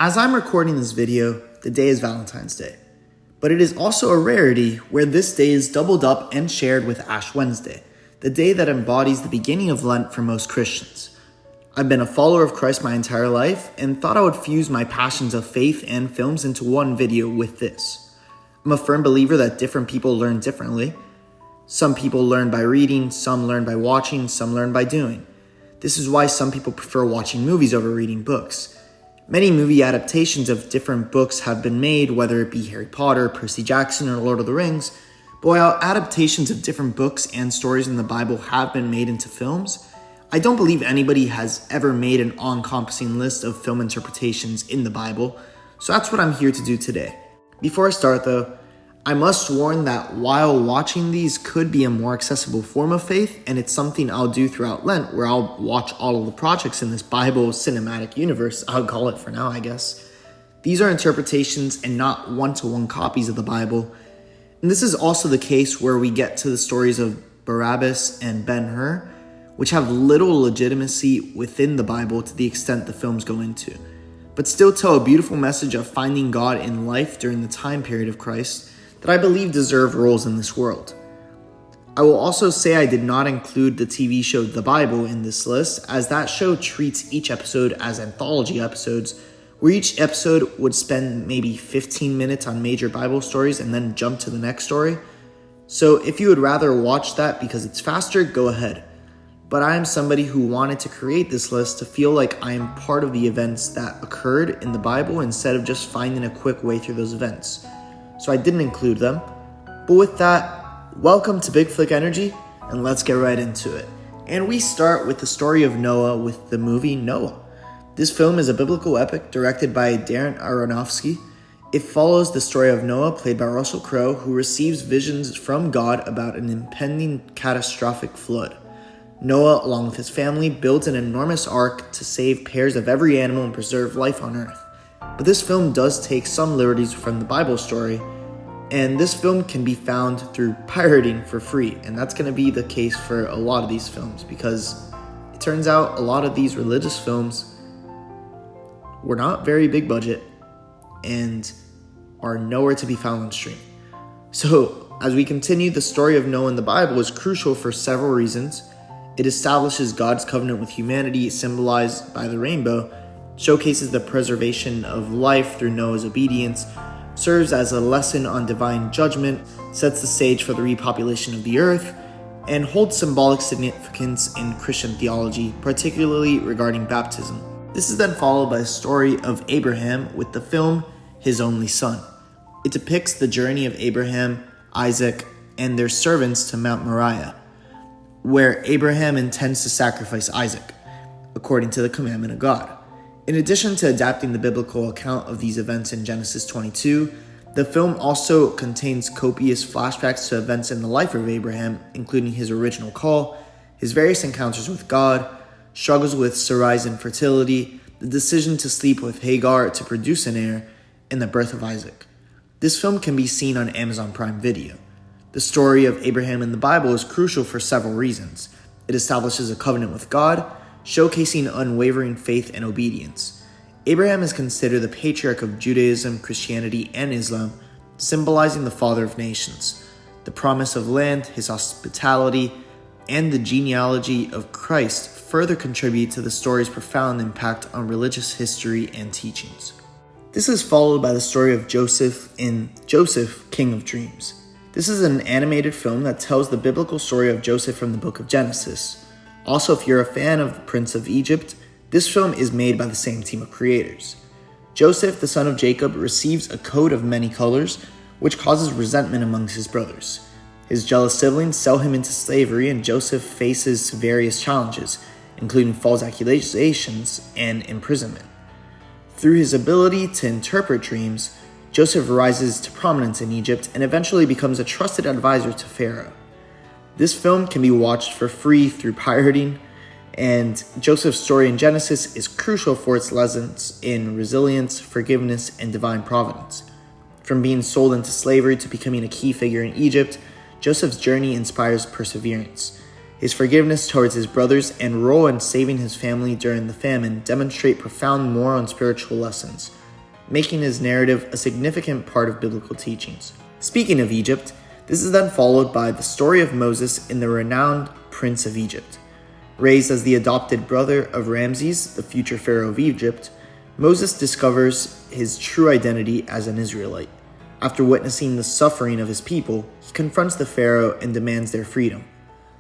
As I'm recording this video, the day is Valentine's Day, but it is also a rarity where this day is doubled up and shared with Ash Wednesday, the day that embodies the beginning of Lent for most Christians. I've been a follower of Christ my entire life and thought I would fuse my passions of faith and films into one video with this. I'm a firm believer that different people learn differently. Some people learn by reading, some learn by watching, some learn by doing. This is why some people prefer watching movies over reading books. Many movie adaptations of different books have been made, whether it be Harry Potter, Percy Jackson, or Lord of the Rings. But while adaptations of different books and stories in the Bible have been made into films, I don't believe anybody has ever made an all-encompassing list of film interpretations in the Bible, so that's what I'm here to do today. Before I start though, I must warn that while watching these could be a more accessible form of faith, and it's something I'll do throughout Lent, where I'll watch all of the projects in this Bible cinematic universe, I'll call it for now, I guess. These are interpretations and not one-to-one copies of the Bible. And this is also the case where we get to the stories of Barabbas and Ben-Hur, which have little legitimacy within the Bible to the extent the films go into, but still tell a beautiful message of finding God in life during the time period of Christ that I believe deserve roles in this world. I will also say I did not include the TV show The Bible in this list, as that show treats each episode as anthology episodes, where each episode would spend maybe 15 minutes on major Bible stories and then jump to the next story. So if you would rather watch that because it's faster, go ahead. But I am somebody who wanted to create this list to feel like I am part of the events that occurred in the Bible instead of just finding a quick way through those events. So I didn't include them. But with that, welcome to Big Flick Energy, and let's get right into it. And we start with the story of Noah with the movie Noah. This film is a biblical epic directed by Darren Aronofsky. It follows the story of Noah, played by Russell Crowe, who receives visions from God about an impending catastrophic flood. Noah, along with his family, builds an enormous ark to save pairs of every animal and preserve life on earth. But this film does take some liberties from the Bible story, and this film can be found through pirating for free, and that's going to be the case for a lot of these films, because it turns out a lot of these religious films were not very big budget and are nowhere to be found on stream. So, as we continue, the story of Noah in the Bible is crucial for several reasons. It establishes God's covenant with humanity, symbolized by the rainbow, showcases the preservation of life through Noah's obedience, serves as a lesson on divine judgment, sets the stage for the repopulation of the earth, and holds symbolic significance in Christian theology, particularly regarding baptism. This is then followed by the story of Abraham with the film His Only Son. It depicts the journey of Abraham, Isaac, and their servants to Mount Moriah, where Abraham intends to sacrifice Isaac, according to the commandment of God. In addition to adapting the biblical account of these events in Genesis 22, the film also contains copious flashbacks to events in the life of Abraham, including his original call, his various encounters with God, struggles with Sarai's infertility, the decision to sleep with Hagar to produce an heir, and the birth of Isaac. This film can be seen on Amazon Prime Video. The story of Abraham in the Bible is crucial for several reasons. It establishes a covenant with God, showcasing unwavering faith and obedience. Abraham is considered the patriarch of Judaism, Christianity, and Islam, symbolizing the father of nations. The promise of land, his hospitality, and the genealogy of Christ further contribute to the story's profound impact on religious history and teachings. This is followed by the story of Joseph in Joseph, King of Dreams. This is an animated film that tells the biblical story of Joseph from the book of Genesis. Also, if you're a fan of the Prince of Egypt, this film is made by the same team of creators. Joseph, the son of Jacob, receives a coat of many colors, which causes resentment amongst his brothers. His jealous siblings sell him into slavery, and Joseph faces various challenges, including false accusations and imprisonment. Through his ability to interpret dreams, Joseph rises to prominence in Egypt and eventually becomes a trusted advisor to Pharaoh. This film can be watched for free through pirating, and Joseph's story in Genesis is crucial for its lessons in resilience, forgiveness, and divine providence. From being sold into slavery to becoming a key figure in Egypt, Joseph's journey inspires perseverance. His forgiveness towards his brothers and role in saving his family during the famine demonstrate profound moral and spiritual lessons. making his narrative a significant part of biblical teachings. Speaking of Egypt, this is then followed by the story of Moses in the renowned Prince of Egypt. Raised as the adopted brother of Ramses, the future pharaoh of Egypt, Moses discovers his true identity as an Israelite. After witnessing the suffering of his people, he confronts the pharaoh and demands their freedom.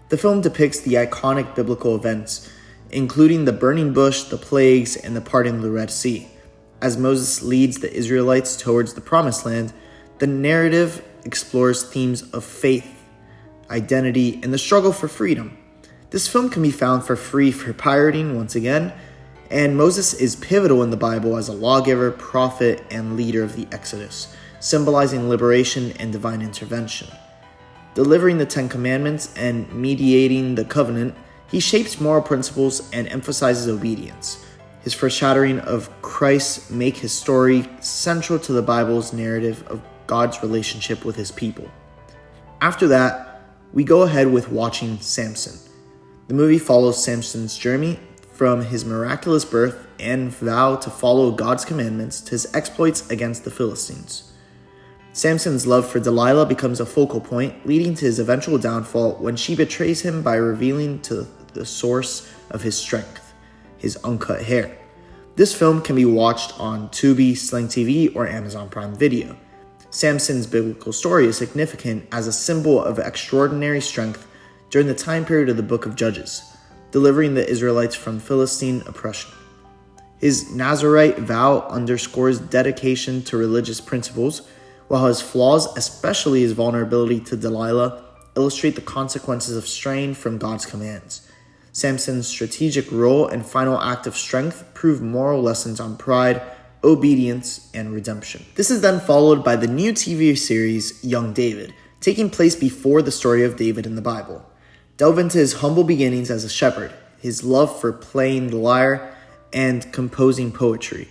The film depicts the iconic biblical events, including the burning bush, the plagues, and the parting of the Red Sea. As Moses leads the Israelites towards the Promised Land, the narrative explores themes of faith, identity, and the struggle for freedom. This film can be found for free for pirating once again, and Moses is pivotal in the Bible as a lawgiver, prophet, and leader of the Exodus, symbolizing liberation and divine intervention. Delivering the Ten Commandments and mediating the covenant, he shapes moral principles and emphasizes obedience. His foreshadowing of Christ make his story central to the Bible's narrative of God's relationship with his people. After that, we go ahead with watching Samson. The movie follows Samson's journey from his miraculous birth and vow to follow God's commandments to his exploits against the Philistines. Samson's love for Delilah becomes a focal point, leading to his eventual downfall when she betrays him by revealing to the source of his strength, his uncut hair. This film can be watched on Tubi, Sling TV, or Amazon Prime Video. Samson's biblical story is significant as a symbol of extraordinary strength during the time period of the Book of Judges, delivering the Israelites from Philistine oppression. His Nazirite vow underscores dedication to religious principles, while his flaws, especially his vulnerability to Delilah, illustrate the consequences of straying from God's commands. Samson's strategic role and final act of strength prove moral lessons on pride, obedience, and redemption. This is then followed by the new TV series Young David, taking place before the story of David in the Bible. Delve into his humble beginnings as a shepherd, his love for playing the lyre and composing poetry,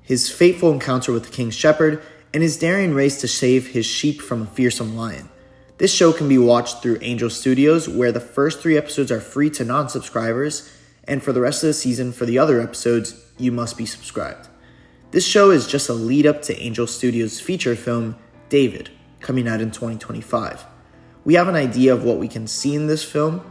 his fateful encounter with the king's shepherd, and his daring race to save his sheep from a fearsome lion. This show can be watched through Angel Studios, where the first 3 episodes are free to non-subscribers, and for the rest of the season, for the other episodes, you must be subscribed. This show is just a lead up to Angel Studios' feature film, David, coming out in 2025. We have an idea of what we can see in this film,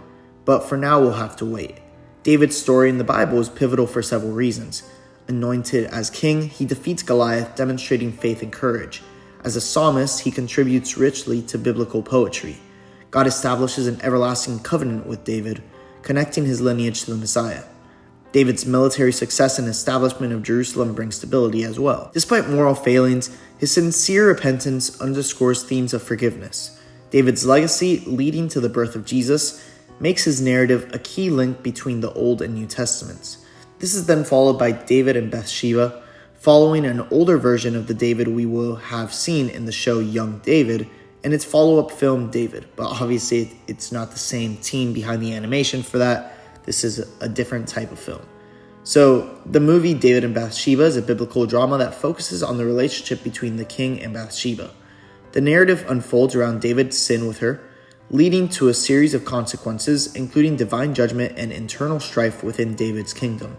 but for now we'll have to wait. David's story in the Bible is pivotal for several reasons. Anointed as king, he defeats Goliath, demonstrating faith and courage. As a psalmist, he contributes richly to biblical poetry. God establishes an everlasting covenant with David, connecting his lineage to the Messiah. David's military success and establishment of Jerusalem brings stability as well. Despite moral failings, his sincere repentance underscores themes of forgiveness. David's legacy, leading to the birth of Jesus, makes his narrative a key link between the Old and New Testaments. This is then followed by David and Bathsheba, following an older version of the David we will have seen in the show Young David and its follow-up film David, but obviously it's not the same team behind the animation for that. This is a different type of film. So the movie David and Bathsheba is a biblical drama that focuses on the relationship between the king and Bathsheba. The narrative unfolds around David's sin with her, leading to a series of consequences, including divine judgment and internal strife within David's kingdom.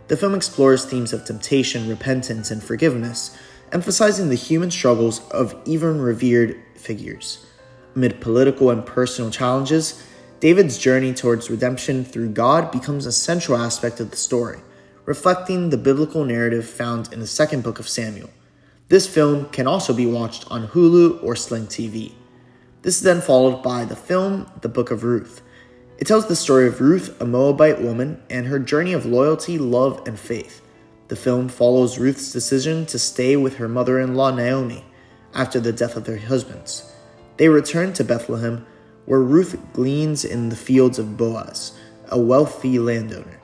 The film explores themes of temptation, repentance, and forgiveness, emphasizing the human struggles of even revered figures. Amid political and personal challenges, David's journey towards redemption through God becomes a central aspect of the story, reflecting the biblical narrative found in the second book of Samuel. This film can also be watched on Hulu or Sling TV. This is then followed by the film The Book of Ruth. It tells the story of Ruth, a Moabite woman, and her journey of loyalty, love, and faith. The film follows Ruth's decision to stay with her mother-in-law Naomi after the death of their husbands. They return to Bethlehem, where Ruth gleans in the fields of Boaz, a wealthy landowner.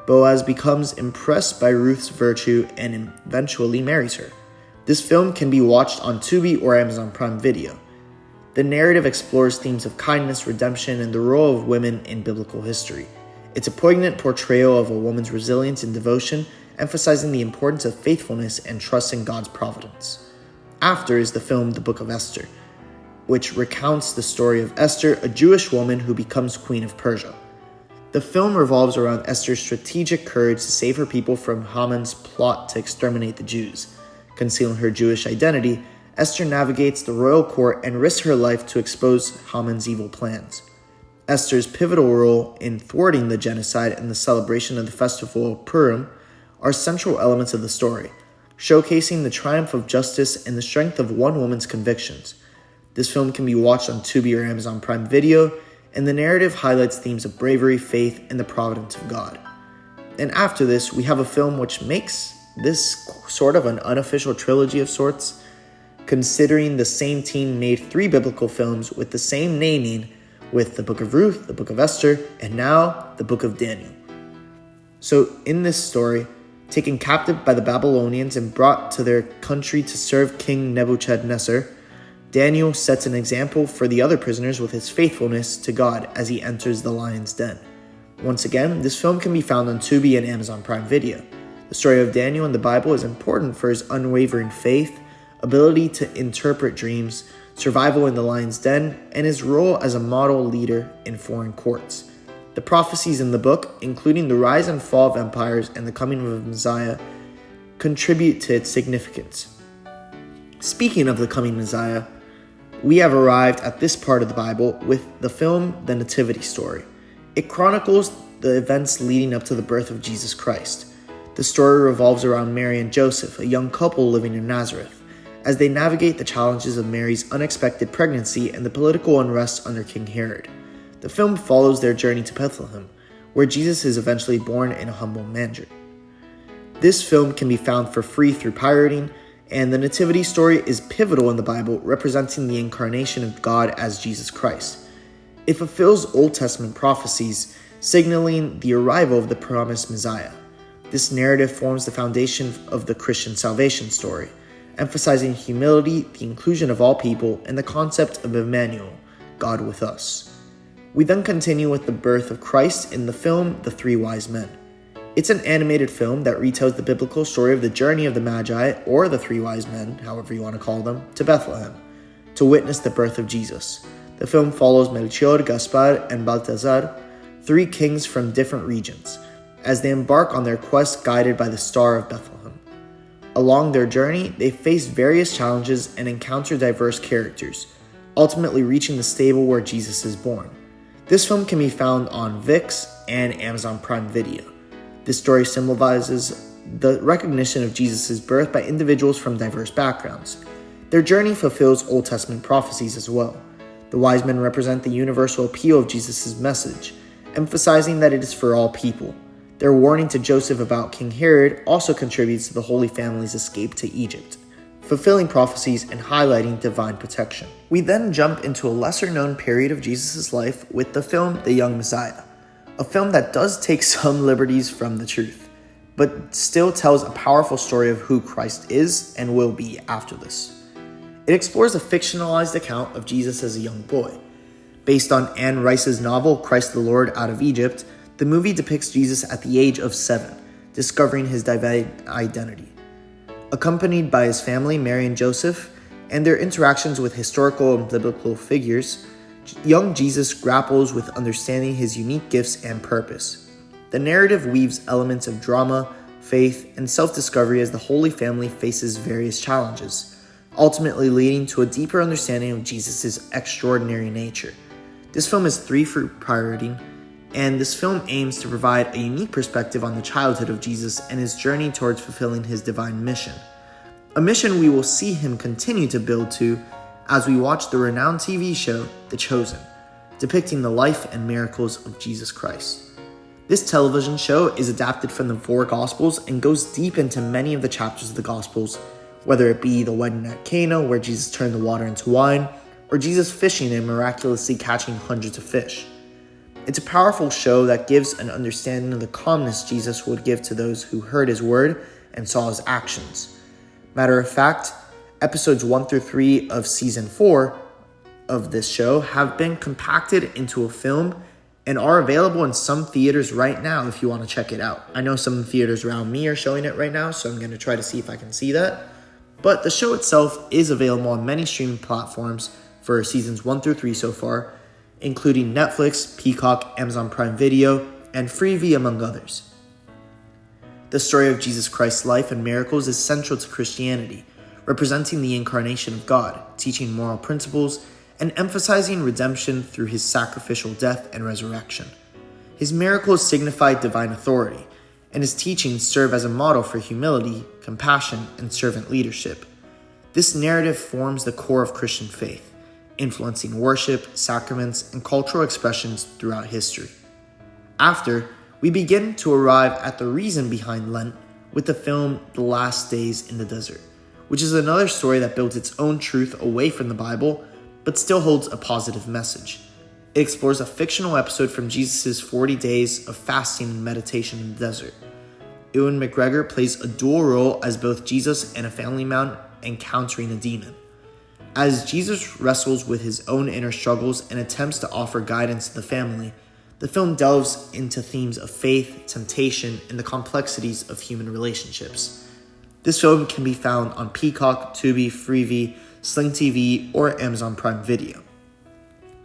Boaz becomes impressed by Ruth's virtue and eventually marries her. This film can be watched on Tubi or Amazon Prime Video. The narrative explores themes of kindness, redemption, and the role of women in biblical history. It's a poignant portrayal of a woman's resilience and devotion, emphasizing the importance of faithfulness and trust in God's providence. After is the film The Book of Esther, which recounts the story of Esther, a Jewish woman who becomes queen of Persia. The film revolves around Esther's strategic courage to save her people from Haman's plot to exterminate the Jews. Concealing her Jewish identity, Esther navigates the royal court and risks her life to expose Haman's evil plans. Esther's pivotal role in thwarting the genocide and the celebration of the festival of Purim are central elements of the story, showcasing the triumph of justice and the strength of one woman's convictions. This film can be watched on Tubi or Amazon Prime Video, and the narrative highlights themes of bravery, faith, and the providence of God. And after this, we have a film which makes this sort of an unofficial trilogy of sorts, considering the same team made 3 biblical films with the same naming, with the Book of Ruth, the Book of Esther, and now the Book of Daniel. So in this story, taken captive by the Babylonians and brought to their country to serve King Nebuchadnezzar, Daniel sets an example for the other prisoners with his faithfulness to God as he enters the lion's den. Once again, this film can be found on Tubi and Amazon Prime Video. The story of Daniel in the Bible is important for his unwavering faith, ability to interpret dreams, survival in the lion's den, and his role as a model leader in foreign courts. The prophecies in the book, including the rise and fall of empires and the coming of Messiah, contribute to its significance. Speaking of the coming Messiah, we have arrived at this part of the Bible with the film The Nativity story. It chronicles the events leading up to the birth of Jesus Christ. The story revolves around Mary and Joseph, a young couple living in Nazareth, as they navigate the challenges of Mary's unexpected pregnancy and the political unrest under King Herod. The film follows their journey to Bethlehem, where Jesus is eventually born in a humble manger. This film can be found for free through pirating, and the Nativity story is pivotal in the Bible, representing the incarnation of God as Jesus Christ. It fulfills Old Testament prophecies, signaling the arrival of the promised Messiah. This narrative forms the foundation of the Christian salvation story, emphasizing humility, the inclusion of all people, and the concept of Emmanuel, God with us. We then continue with the birth of Christ in the film The 3 Wise Men. It's an animated film that retells the biblical story of the journey of the Magi, or the 3 Wise Men, however you want to call them, to Bethlehem, to witness the birth of Jesus. The film follows Melchior, Gaspar, and Balthazar, 3 kings from different regions, as they embark on their quest guided by the Star of Bethlehem. Along their journey, they face various challenges and encounter diverse characters, ultimately reaching the stable where Jesus is born. This film can be found on VIX and Amazon Prime Video. This story symbolizes the recognition of Jesus' birth by individuals from diverse backgrounds. Their journey fulfills Old Testament prophecies as well. The wise men represent the universal appeal of Jesus' message, emphasizing that it is for all people. Their warning to Joseph about King Herod also contributes to the Holy Family's escape to Egypt, fulfilling prophecies and highlighting divine protection. We then jump into a lesser-known period of Jesus' life with the film The Young Messiah, a film that does take some liberties from the truth, but still tells a powerful story of who Christ is and will be after this. It explores a fictionalized account of Jesus as a young boy. Based on Anne Rice's novel Christ the Lord Out of Egypt, the movie depicts Jesus at the age of 7, discovering his divine identity. Accompanied by his family, Mary and Joseph, and their interactions with historical and biblical figures, young Jesus grapples with understanding his unique gifts and purpose. The narrative weaves elements of drama, faith, and self-discovery as the Holy Family faces various challenges, ultimately leading to a deeper understanding of Jesus' extraordinary nature. This film is 3 for pirating, and this film aims to provide a unique perspective on the childhood of Jesus and his journey towards fulfilling his divine mission. A mission we will see him continue to build to as we watch the renowned TV show The Chosen, depicting the life and miracles of Jesus Christ. This television show is adapted from the 4 Gospels and goes deep into many of the chapters of the Gospels, whether it be the wedding at Cana where Jesus turned the water into wine, or Jesus fishing and miraculously catching hundreds of fish. It's a powerful show that gives an understanding of the calmness Jesus would give to those who heard his word and saw his actions. Matter of fact, episodes 1 through 3 of season 4 of this show have been compacted into a film and are available in some theaters right now if you want to check it out. I know some theaters around me are showing it right now, so I'm going to try to see if I can see that. But the show itself is available on many streaming platforms for seasons 1 through 3 so far, including Netflix, Peacock, Amazon Prime Video, and Thieves, among others. The story of Jesus Christ's life and miracles is central to Christianity, representing the incarnation of God, teaching moral principles, and emphasizing redemption through his sacrificial death and resurrection. His miracles signify divine authority, and his teachings serve as a model for humility, compassion, and servant leadership. This narrative forms the core of Christian faith, influencing worship, sacraments, and cultural expressions throughout history. After, we begin to arrive at the reason behind Lent with the film The Last Days in the Desert, which is another story that builds its own truth away from the Bible, but still holds a positive message. It explores a fictional episode from Jesus' 40 days of fasting and meditation in the desert. Ewan McGregor plays a dual role as both Jesus and a family man encountering a demon. As Jesus wrestles with his own inner struggles and attempts to offer guidance to the family, the film delves into themes of faith, temptation, and the complexities of human relationships. This film can be found on Peacock, Tubi, Freevee, Sling TV, or Amazon Prime Video.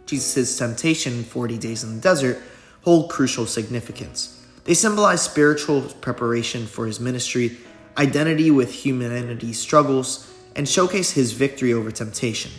Jesus' temptation and 40 days in the desert hold crucial significance. They symbolize spiritual preparation for his ministry, identity with humanity's struggles, and showcase his victory over temptation.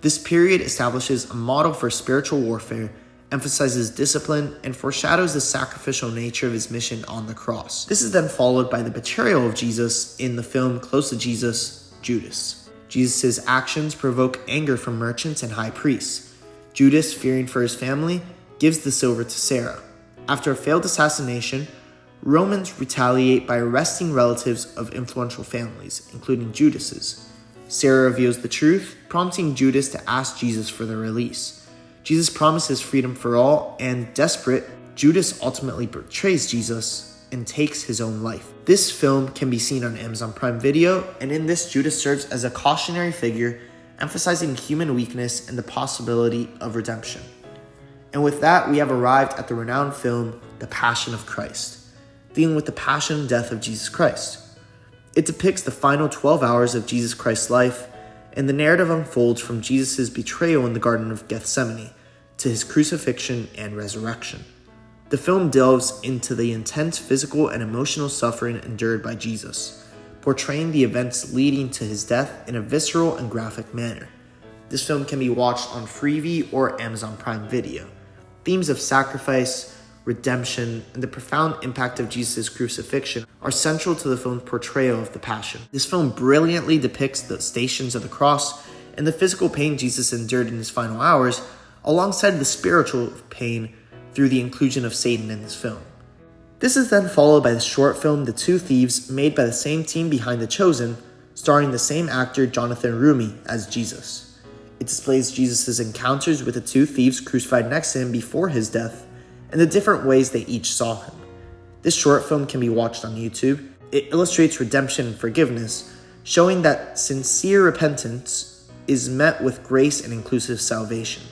This period establishes a model for spiritual warfare, emphasizes discipline, and foreshadows the sacrificial nature of his mission on the cross. This is then followed by the betrayal of Jesus in the film Close to Jesus, Judas. Jesus' actions provoke anger from merchants and high priests. Judas, fearing for his family, gives the silver to Sarah. After a failed assassination, Romans retaliate by arresting relatives of influential families, including Judas's. Sarah reveals the truth, prompting Judas to ask Jesus for their release. Jesus promises freedom for all, and desperate, Judas ultimately betrays Jesus and takes his own life. This film can be seen on Amazon Prime Video, and in this, Judas serves as a cautionary figure, emphasizing human weakness and the possibility of redemption. And with that, we have arrived at the renowned film, The Passion of Christ, dealing with the passion and death of Jesus Christ. It depicts the final 12 hours of Jesus Christ's life, and the narrative unfolds from Jesus' betrayal in the Garden of Gethsemane to his crucifixion and resurrection. The film delves into the intense physical and emotional suffering endured by Jesus, portraying the events leading to his death in a visceral and graphic manner. This film can be watched on Freevee or Amazon Prime Video. Themes of sacrifice, redemption, and the profound impact of Jesus' crucifixion are central to the film's portrayal of the Passion. This film brilliantly depicts the stations of the cross and the physical pain Jesus endured in his final hours, alongside the spiritual pain through the inclusion of Satan in this film. This is then followed by the short film The Two Thieves, made by the same team behind The Chosen, starring the same actor Jonathan Rumi as Jesus. It displays Jesus' encounters with the two thieves crucified next to him before his death, and the different ways they each saw him. This short film can be watched on YouTube. It illustrates redemption and forgiveness, showing that sincere repentance is met with grace and inclusive salvation.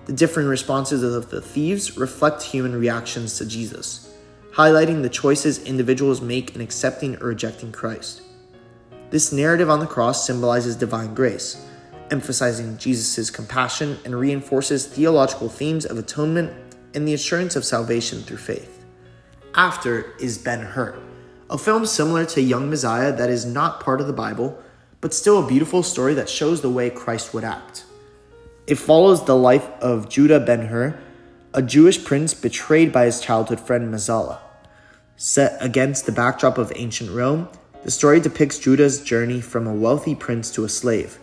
The differing responses of the thieves reflect human reactions to Jesus, highlighting the choices individuals make in accepting or rejecting Christ. This narrative on the cross symbolizes divine grace, emphasizing Jesus' compassion, and reinforces theological themes of atonement and the assurance of salvation through faith. After is Ben-Hur, a film similar to Young Messiah that is not part of the Bible, but still a beautiful story that shows the way Christ would act. It follows the life of Judah Ben-Hur, a Jewish prince betrayed by his childhood friend Mazala. Set against the backdrop of ancient Rome, the story depicts Judah's journey from a wealthy prince to a slave,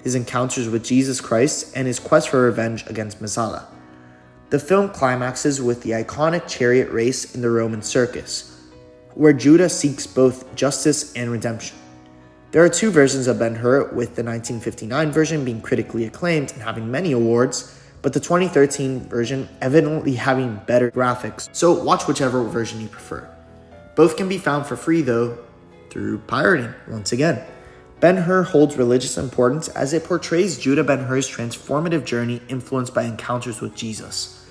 his encounters with Jesus Christ, and his quest for revenge against Mazala. The film climaxes with the iconic chariot race in the Roman circus, where Judah seeks both justice and redemption. There are two versions of Ben-Hur, with the 1959 version being critically acclaimed and having many awards, but the 2013 version evidently having better graphics, so watch whichever version you prefer. Both can be found for free though, through pirating, once again. Ben-Hur holds religious importance as it portrays Judah Ben-Hur's transformative journey influenced by encounters with Jesus.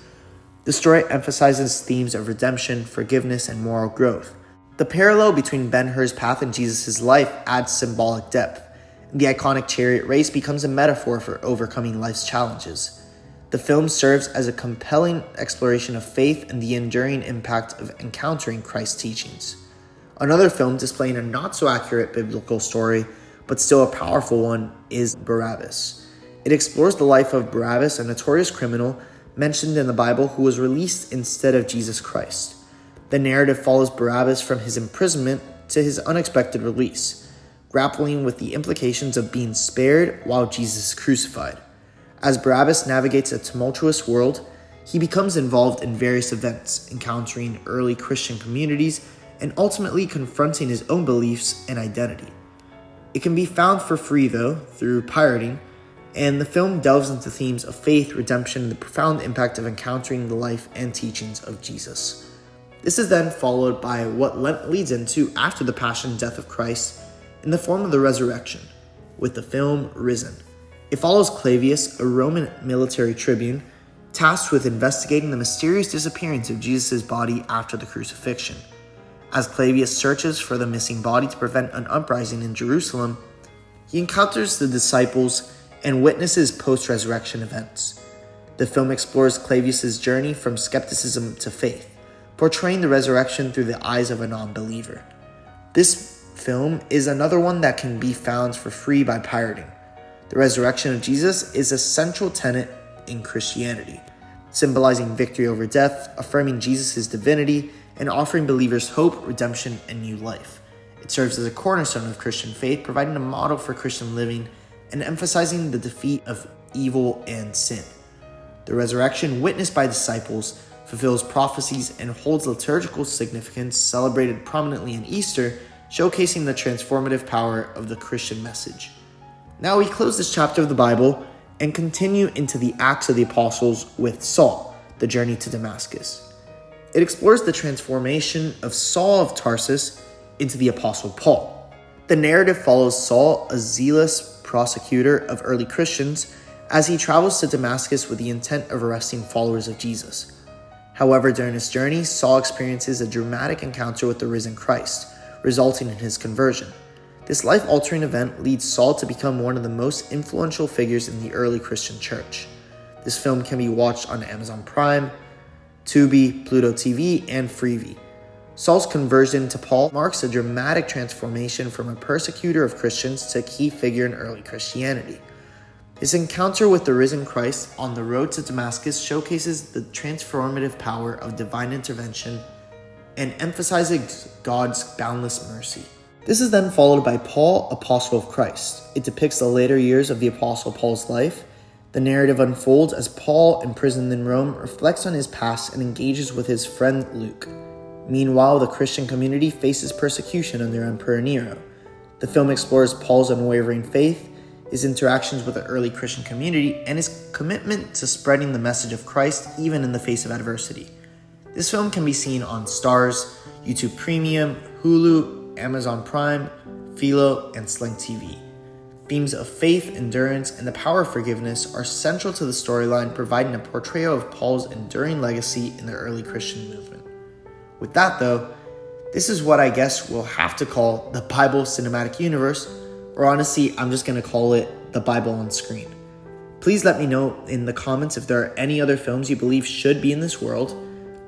The story emphasizes themes of redemption, forgiveness, and moral growth. The parallel between Ben-Hur's path and Jesus' life adds symbolic depth, and the iconic chariot race becomes a metaphor for overcoming life's challenges. The film serves as a compelling exploration of faith and the enduring impact of encountering Christ's teachings. Another film displaying a not-so-accurate biblical story, but still a powerful one, is Barabbas. It explores the life of Barabbas, a notorious criminal mentioned in the Bible who was released instead of Jesus Christ. The narrative follows Barabbas from his imprisonment to his unexpected release, grappling with the implications of being spared while Jesus is crucified. As Barabbas navigates a tumultuous world, he becomes involved in various events, encountering early Christian communities and ultimately confronting his own beliefs and identity. It can be found for free, though, through pirating, and the film delves into themes of faith, redemption, and the profound impact of encountering the life and teachings of Jesus. This is then followed by what Lent leads into after the passion and death of Christ in the form of the resurrection, with the film Risen. It follows Clavius, a Roman military tribune, tasked with investigating the mysterious disappearance of Jesus' body after the crucifixion. As Clavius searches for the missing body to prevent an uprising in Jerusalem, he encounters the disciples and witnesses post-resurrection events. The film explores Clavius' journey from skepticism to faith, portraying the resurrection through the eyes of a non-believer. This film is another one that can be found for free by pirating. The resurrection of Jesus is a central tenet in Christianity, symbolizing victory over death, affirming Jesus' divinity, and offering believers hope, redemption, and new life. It serves as a cornerstone of Christian faith, providing a model for Christian living and emphasizing the defeat of evil and sin. The resurrection, witnessed by disciples, fulfills prophecies and holds liturgical significance, celebrated prominently in Easter, showcasing the transformative power of the Christian message. Now we close this chapter of the Bible and continue into the Acts of the Apostles with Saul, the journey to Damascus. It explores the transformation of Saul of Tarsus into the Apostle Paul. The narrative follows Saul, a zealous prosecutor of early Christians, as he travels to Damascus with the intent of arresting followers of Jesus. However, during his journey, Saul experiences a dramatic encounter with the risen Christ, resulting in his conversion. This life-altering event leads Saul to become one of the most influential figures in the early Christian church. This film can be watched on Amazon Prime, Tubi, Pluto TV, and Freevee. Saul's conversion to Paul marks a dramatic transformation from a persecutor of Christians to a key figure in early Christianity. His encounter with the risen Christ on the road to Damascus showcases the transformative power of divine intervention and emphasizes God's boundless mercy. This is then followed by Paul, Apostle of Christ. It depicts the later years of the Apostle Paul's life. The narrative unfolds as Paul, imprisoned in Rome, reflects on his past and engages with his friend Luke. Meanwhile, the Christian community faces persecution under Emperor Nero. The film explores Paul's unwavering faith, his interactions with the early Christian community, and his commitment to spreading the message of Christ even in the face of adversity. This film can be seen on Starz, YouTube Premium, Hulu, Amazon Prime, Philo, and Sling TV. Themes of faith, endurance, and the power of forgiveness are central to the storyline, providing a portrayal of Paul's enduring legacy in the early Christian movement. With that, though, this is what I guess we'll have to call the Bible Cinematic Universe, or honestly, I'm just going to call it the Bible on screen. Please let me know in the comments if there are any other films you believe should be in this world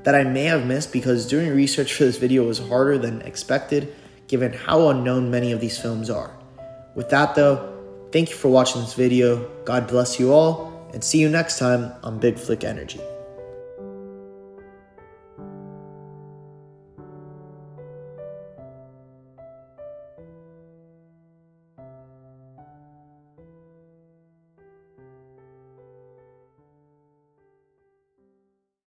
that I may have missed, because doing research for this video was harder than expected, given how unknown many of these films are. With that though, thank you for watching this video, God bless you all, and see you next time on Big Flick Energy.